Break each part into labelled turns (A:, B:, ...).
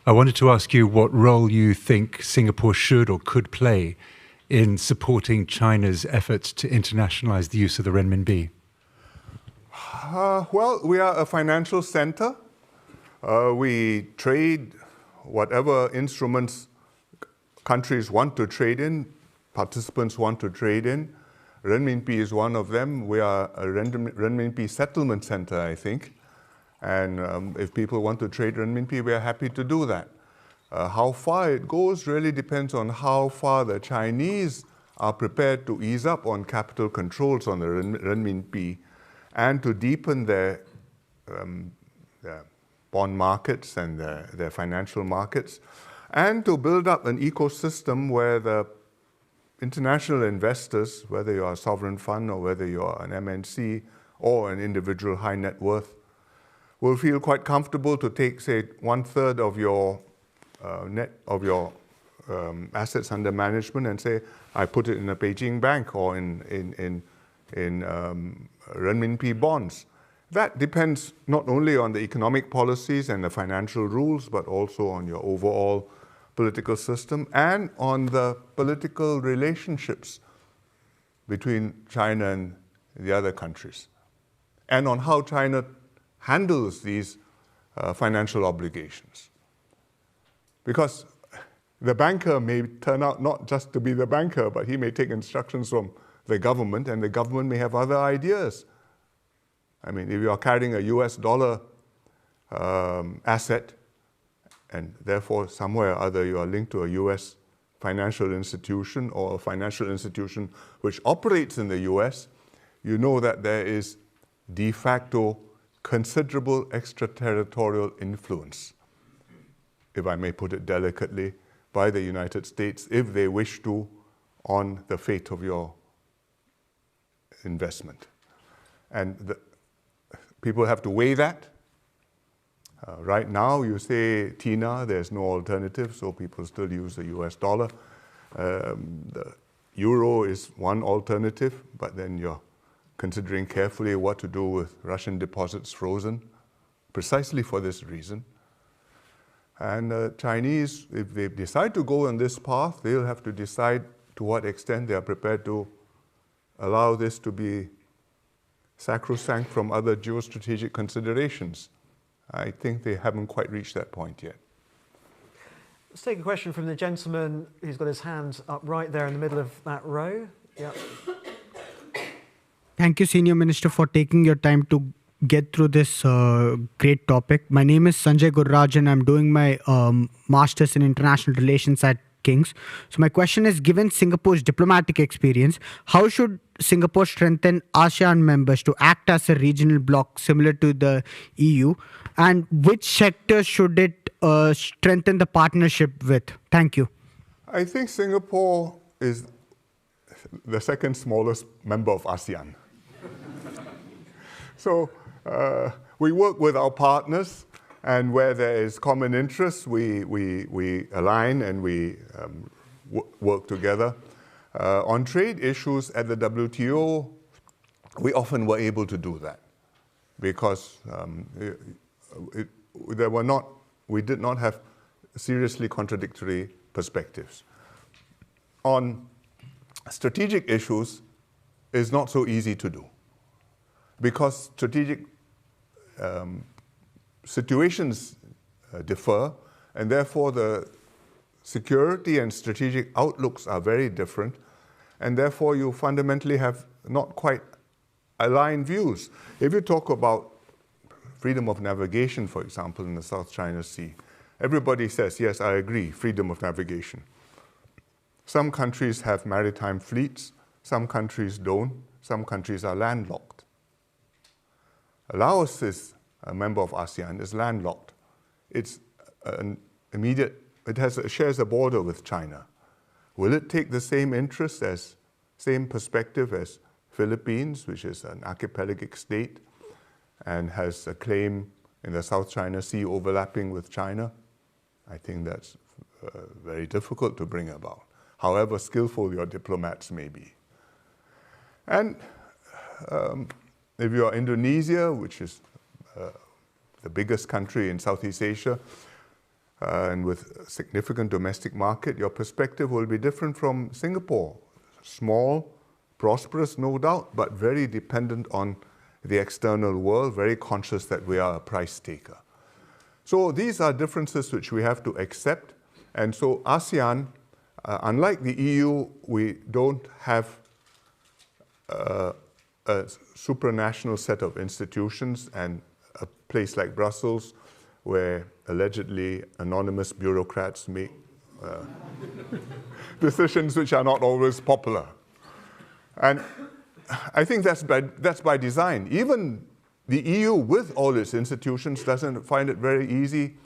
A: I wanted to ask you what role you think Singapore should or could play in supporting China's efforts to internationalize the use of the renminbi.
B: Well, we are a financial center. We trade whatever instruments countries want to trade in, participants want to trade in. Renminbi is one of them. We are a renminbi settlement center, I think. And if people want to trade renminbi, we are happy to do that. How far it goes really depends on how far the Chinese are prepared to ease up on capital controls on the renminbi and to deepen their bond markets and their financial markets, and to build up an ecosystem where the international investors, whether you are a sovereign fund or whether you are an MNC or an individual high net worth, will feel quite comfortable to take, say, 1/3 of your assets under management and say, I put it in a Beijing bank or in renminbi bonds. That depends not only on the economic policies and the financial rules, but also on your overall political system and on the political relationships between China and the other countries, and on how China handles these financial obligations. Because the banker may turn out not just to be the banker, but he may take instructions from the government, and the government may have other ideas. I mean, if you are carrying a US dollar asset, and therefore somewhere or other you are linked to a US financial institution or a financial institution which operates in the US, you know that there is de facto considerable extraterritorial influence, if I may put it delicately, by the United States, if they wish to, on the fate of your investment. And people have to weigh that. Right now, you say TINA, there's no alternative, so people still use the US dollar. The euro is one alternative, but then you're considering carefully what to do with Russian deposits frozen, precisely for this reason. And Chinese, if they decide to go on this path, they'll have to decide to what extent they are prepared to allow this to be sacrosanct from other geostrategic considerations. I think they haven't quite reached that point yet.
C: Let's take a question from the gentleman who's got his hand up right there in the middle of that row. Yep.
D: Thank you, Senior Minister, for taking your time to get through this great topic. My name is Sanjay Gurraj, and I'm doing my Master's in International Relations at King's. So my question is, given Singapore's diplomatic experience, how should Singapore strengthen ASEAN members to act as a regional bloc similar to the EU? And which sectors should it strengthen the partnership with? Thank you.
B: I think Singapore is the second smallest member of ASEAN. So we work with our partners, and where there is common interest, we align and we work together. On trade issues at the WTO, we often were able to do that because we did not have seriously contradictory perspectives. On strategic issues, it's not so easy to do because strategic situations differ, and therefore the security and strategic outlooks are very different, and therefore you fundamentally have not quite aligned views. If you talk about freedom of navigation, for example, in the South China Sea, everybody says, yes, I agree, freedom of navigation. Some countries have maritime fleets, some countries don't, some countries are landlocked. Laos is a member of ASEAN, is landlocked. It's it shares a border with China. Will it take the same perspective as Philippines, which is an archipelagic state and has a claim in the South China Sea overlapping with China? I think that's very difficult to bring about, however skillful your diplomats may be. And if you are Indonesia, which is the biggest country in Southeast Asia, and with a significant domestic market, your perspective will be different from Singapore. Small, prosperous, no doubt, but very dependent on the external world, very conscious that we are a price taker. So these are differences which we have to accept. And so ASEAN, unlike the EU, we don't have a supranational set of institutions and a place like Brussels where allegedly anonymous bureaucrats make decisions which are not always popular. And I think that's by design. Even the EU, with all its institutions, doesn't find it very easy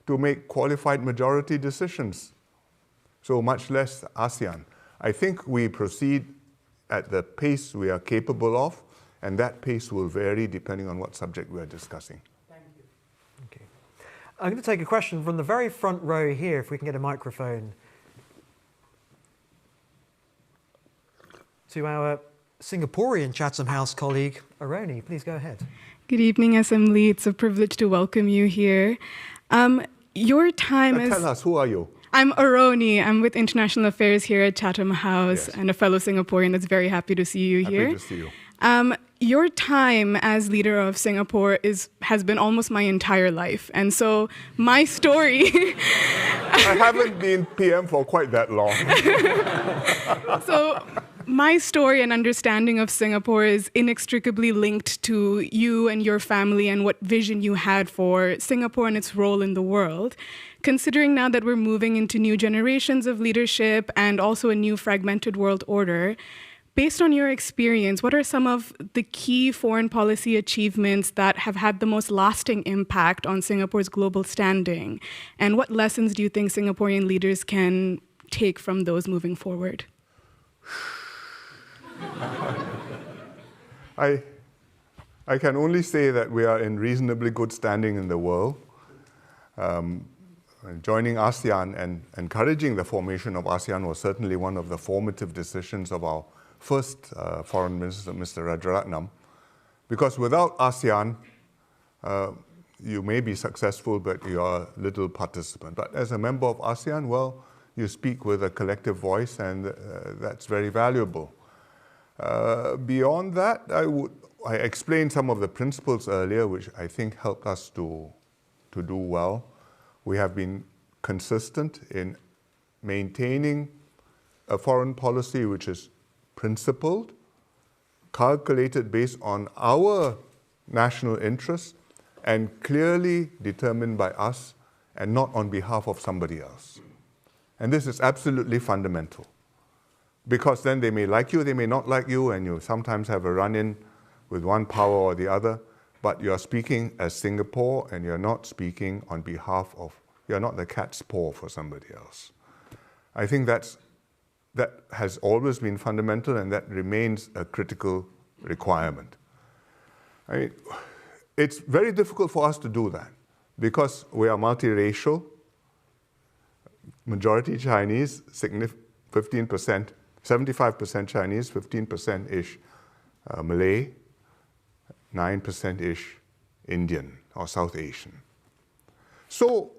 B: to make qualified majority decisions, so much less ASEAN. I think we proceed at the pace we are capable of, and that pace will vary depending on what subject we are discussing.
C: Thank you. Okay. I'm going to take a question from the very front row here, if we can get a microphone, to our Singaporean Chatham House colleague, Aroni. Please go ahead.
E: Good evening, SM Lee. It's a privilege to welcome you here. Your time is...
B: Tell us, who are you?
E: I'm Aroni. I'm with International Affairs here at Chatham House,
B: Yes.
E: and a fellow Singaporean that's very happy to see you here.
B: Happy to see you.
E: Your time as leader of Singapore has been almost my entire life. And so my story...
B: I haven't been PM for quite that long.
E: So my story and understanding of Singapore is inextricably linked to you and your family and what vision you had for Singapore and its role in the world. Considering now that we're moving into new generations of leadership and also a new fragmented world order, based on your experience, what are some of the key foreign policy achievements that have had the most lasting impact on Singapore's global standing? And what lessons do you think Singaporean leaders can take from those moving forward?
B: I can only say that we are in reasonably good standing in the world. Joining ASEAN and encouraging the formation of ASEAN was certainly one of the formative decisions of our first Foreign Minister, Mr. Rajaratnam, because without ASEAN, you may be successful, but you are a little participant. But as a member of ASEAN, well, you speak with a collective voice, and that's very valuable. Beyond that, I explained some of the principles earlier, which I think helped us to do well. We have been consistent in maintaining a foreign policy which is principled, calculated based on our national interests, and clearly determined by us and not on behalf of somebody else. And this is absolutely fundamental, because then they may like you, they may not like you, and you sometimes have a run-in with one power or the other, but you're speaking as Singapore, and you're not speaking on behalf of, you're not the cat's paw for somebody else. I think that has always been fundamental, and that remains a critical requirement. I mean, it's very difficult for us to do that, because we are multiracial, majority Chinese, 15%, 75% Chinese, 15%-ish Malay, 9%-ish Indian or South Asian. So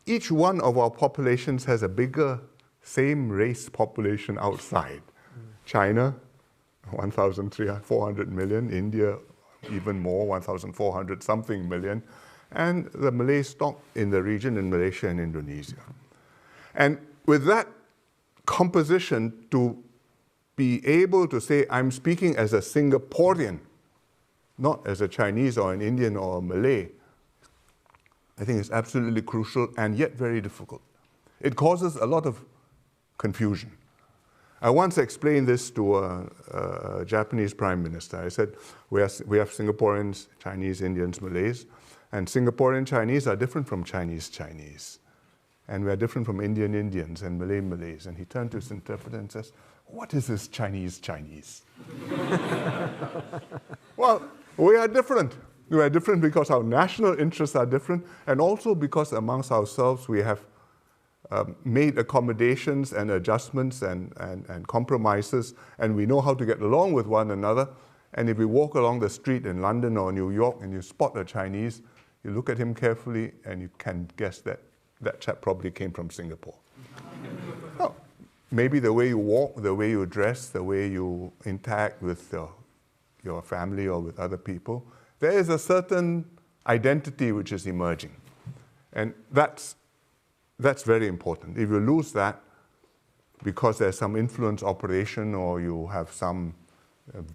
B: each one of our populations has a bigger same race population outside. China, 1,400 million, India even more, 1,400 something million, and the Malay stock in the region in Malaysia and Indonesia. And with that composition, to be able to say, I'm speaking as a Singaporean, not as a Chinese or an Indian or a Malay, I think is absolutely crucial and yet very difficult. It causes a lot of confusion. I once explained this to a Japanese prime minister. I said, we have Singaporeans, Chinese, Indians, Malays, and Singaporean Chinese are different from Chinese Chinese. And we are different from Indian Indians and Malay Malays. And he turned to his interpreter and says, what is this Chinese Chinese? Well, we are different. We are different because our national interests are different, and also because amongst ourselves we have made accommodations and adjustments and compromises, and we know how to get along with one another. And if we walk along the street in London or New York and you spot a Chinese, you look at him carefully and you can guess that that chap probably came from Singapore. Oh, maybe the way you walk, the way you dress, the way you interact with your family or with other people, there is a certain identity which is emerging. And that's very important. If you lose that because there's some influence operation or you have some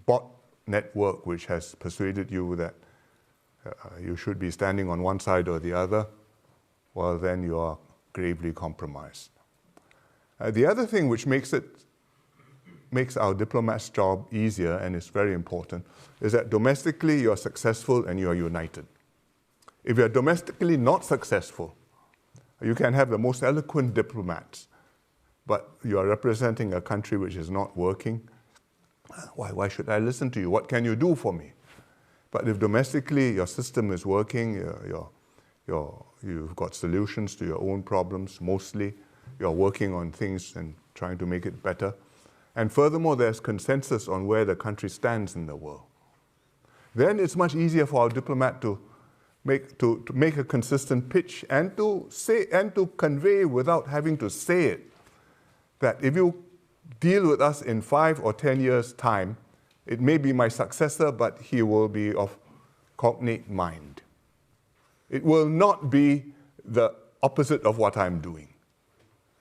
B: bot network which has persuaded you that you should be standing on one side or the other, well, then you are gravely compromised. The other thing which makes our diplomats' job easier, and is very important, is that domestically you're successful and you're united. If you're domestically not successful, you can have the most eloquent diplomats, but you are representing a country which is not working. Why should I listen to you? What can you do for me? But if domestically your system is working, you've got solutions to your own problems mostly, you're working on things and trying to make it better, and furthermore there's consensus on where the country stands in the world, then it's much easier for our diplomat to make a consistent pitch and to say and to convey without having to say it, that if you deal with us in 5 or 10 years' time, it may be my successor, but he will be of cognate mind. It will not be the opposite of what I'm doing.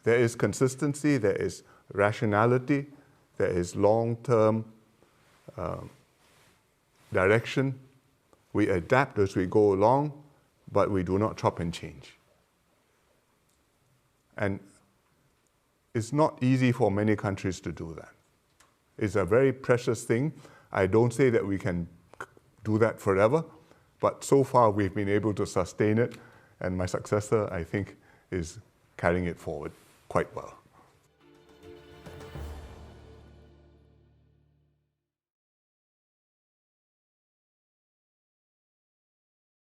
B: There is consistency, there is rationality, there is long-term direction. We adapt as we go along, but we do not chop and change. And it's not easy for many countries to do that. It's a very precious thing. I don't say that we can do that forever, but so far we've been able to sustain it, and my successor, I think, is carrying it forward quite well.